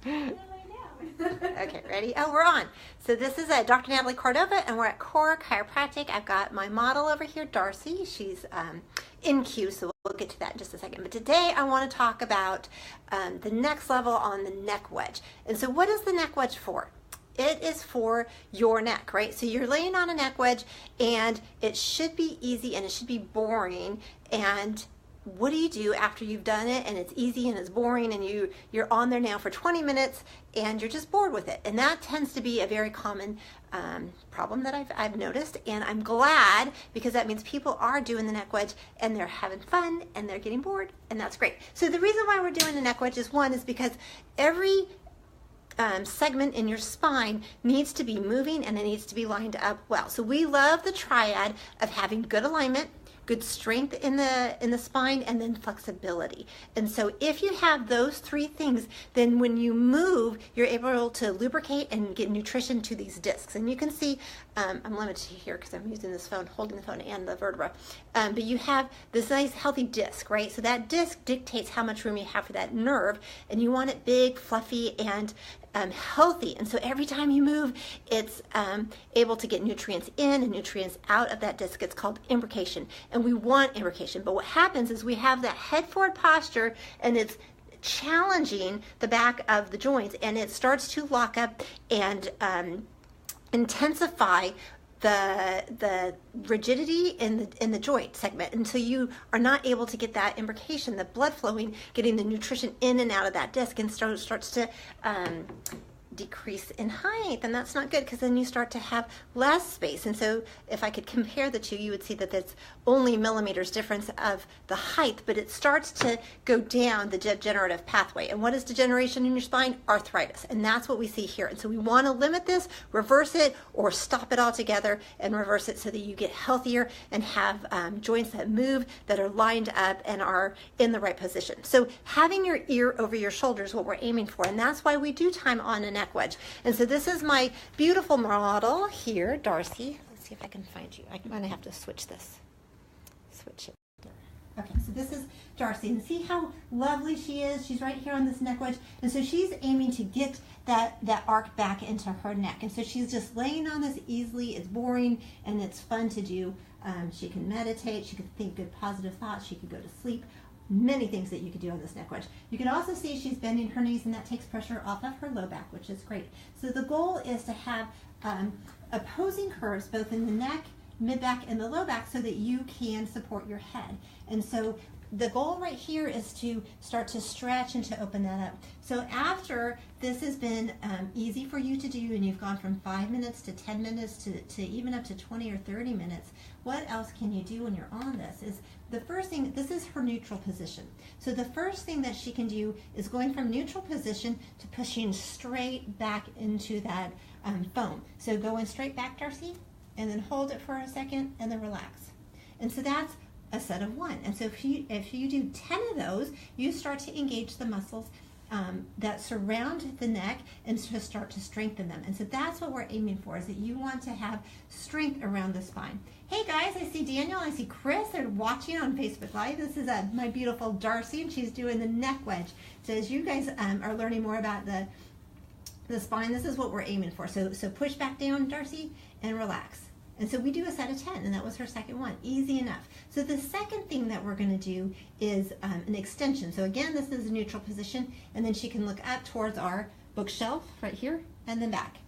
Okay, ready? Oh, we're on. So this is Dr. Natalie Cordova, and we're at Core Chiropractic. I've got my model over here, Darcy. She's in queue, so we'll get to that in just a second. But today I want to talk about the next level on the neck wedge. And so what is the neck wedge for? It is for your neck, right? So you're laying on a neck wedge, and it should be easy and it should be boring. And what do you do after you've done it and it's easy and it's boring and you're on there now for 20 minutes and you're just bored with it? And that tends to be a very common problem that I've noticed, and I'm glad, because that means people are doing the neck wedge and they're having fun and they're getting bored, and that's great. So the reason why we're doing the neck wedge is because every segment in your spine needs to be moving and it needs to be lined up well. So we love the triad of having good alignment, good strength in the spine, and then flexibility. And so if you have those three things, then when you move, you're able to lubricate and get nutrition to these discs. And you can see, I'm limited here because I'm using this phone, holding the phone and the vertebra. But you have this nice healthy disc, right? So that disc dictates how much room you have for that nerve, and you want it big, fluffy, and healthy. And so every time you move, it's able to get nutrients in and nutrients out of that disc. It's called imbrication, and we want imbrication. But what happens is we have that head forward posture, and it's challenging the back of the joints, and it starts to lock up and intensify the rigidity in the joint segment, and so you are not able to get that imbrication, the blood flowing, getting the nutrition in and out of that disc, and starts to decrease in height. And that's not good, because then you start to have less space. And so if I could compare the two, you would see that that's only millimeters difference of the height, but it starts to go down the degenerative pathway. And what is degeneration in your spine? Arthritis. And that's what we see here. And so we want to limit this, reverse it, or stop it altogether and reverse it so that you get healthier and have joints that move, that are lined up and are in the right position. So having your ear over your shoulder is what we're aiming for, and that's why we do time on a neck wedge. And so this is my beautiful model here, Darcy. Let's see if I can find you. I'm going to have to switch this. Switch it. Okay, so this is Darcy, and see how lovely she is. She's right here on this neck wedge, and so she's aiming to get that arc back into her neck. And so she's just laying on this easily. It's boring and it's fun to do. She can meditate, she can think good positive thoughts, she could go to sleep. Many things that you could do on this neck wedge. You can also see she's bending her knees, and that takes pressure off of her low back, which is great. So the goal is to have opposing curves both in the neck, mid back, and the low back, so that you can support your head. And so the goal right here is to start to stretch and to open that up. So after this has been easy for you to do, and you've gone from 5 minutes to 10 minutes to even up to 20 or 30 minutes, what else can you do when you're on this? Is the first thing, this is her neutral position. So the first thing that she can do is going from neutral position to pushing straight back into that foam. So going straight back, Darcy, and then hold it for a second, and then relax. And so that's a set of 1. And so if you do 10 of those, you start to engage the muscles that surround the neck and to start to strengthen them. And so that's what we're aiming for, is that you want to have strength around the spine. Hey guys, I see Daniel, I see Chris, they're watching on Facebook Live. This is my beautiful Darcy, and she's doing the neck wedge. So as you guys are learning more about the spine, this is what we're aiming for. So push back down, Darcy, and relax. And so we do a set of 10, and that was her second one. Easy enough. So the second thing that we're going to do is an extension. So again, this is a neutral position, and then she can look up towards our bookshelf right here, and then back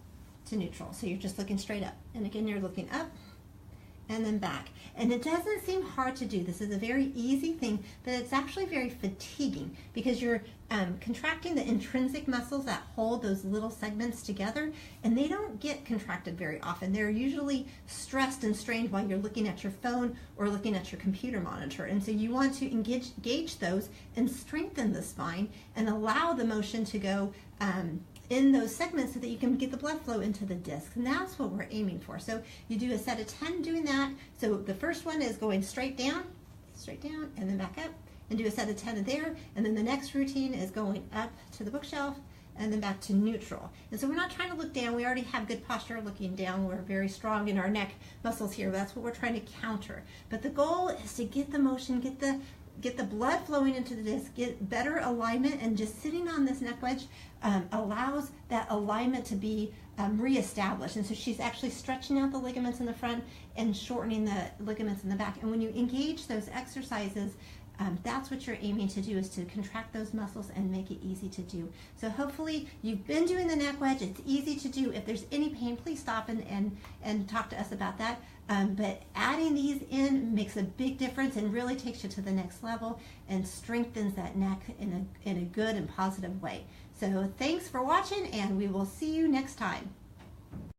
to neutral. So you're just looking straight up. And again, you're looking up and then back. And it doesn't seem hard to do. This is a very easy thing, but it's actually very fatiguing, because you're contracting the intrinsic muscles that hold those little segments together, and they don't get contracted very often. They're usually stressed and strained while you're looking at your phone or looking at your computer monitor. And so you want to engage those and strengthen the spine and allow the motion to go in those segments so that you can get the blood flow into the disc. And that's what we're aiming for. So you do a set of 10 doing that. So the first one is going straight down, and then back up, and do a set of 10 there. And then the next routine is going up to the bookshelf and then back to neutral. And so we're not trying to look down. We already have good posture looking down. We're very strong in our neck muscles here. That's what we're trying to counter. But the goal is to get the motion, get the get the blood flowing into the disc, get better alignment, and just sitting on this neck wedge allows that alignment to be reestablished. And so she's actually stretching out the ligaments in the front and shortening the ligaments in the back. And when you engage those exercises, that's what you're aiming to do, is to contract those muscles and make it easy to do. So hopefully you've been doing the neck wedge. It's easy to do. If there's any pain, please stop and talk to us about that. But adding these in makes a big difference and really takes you to the next level and strengthens that neck in a good and positive way. So thanks for watching, and we will see you next time.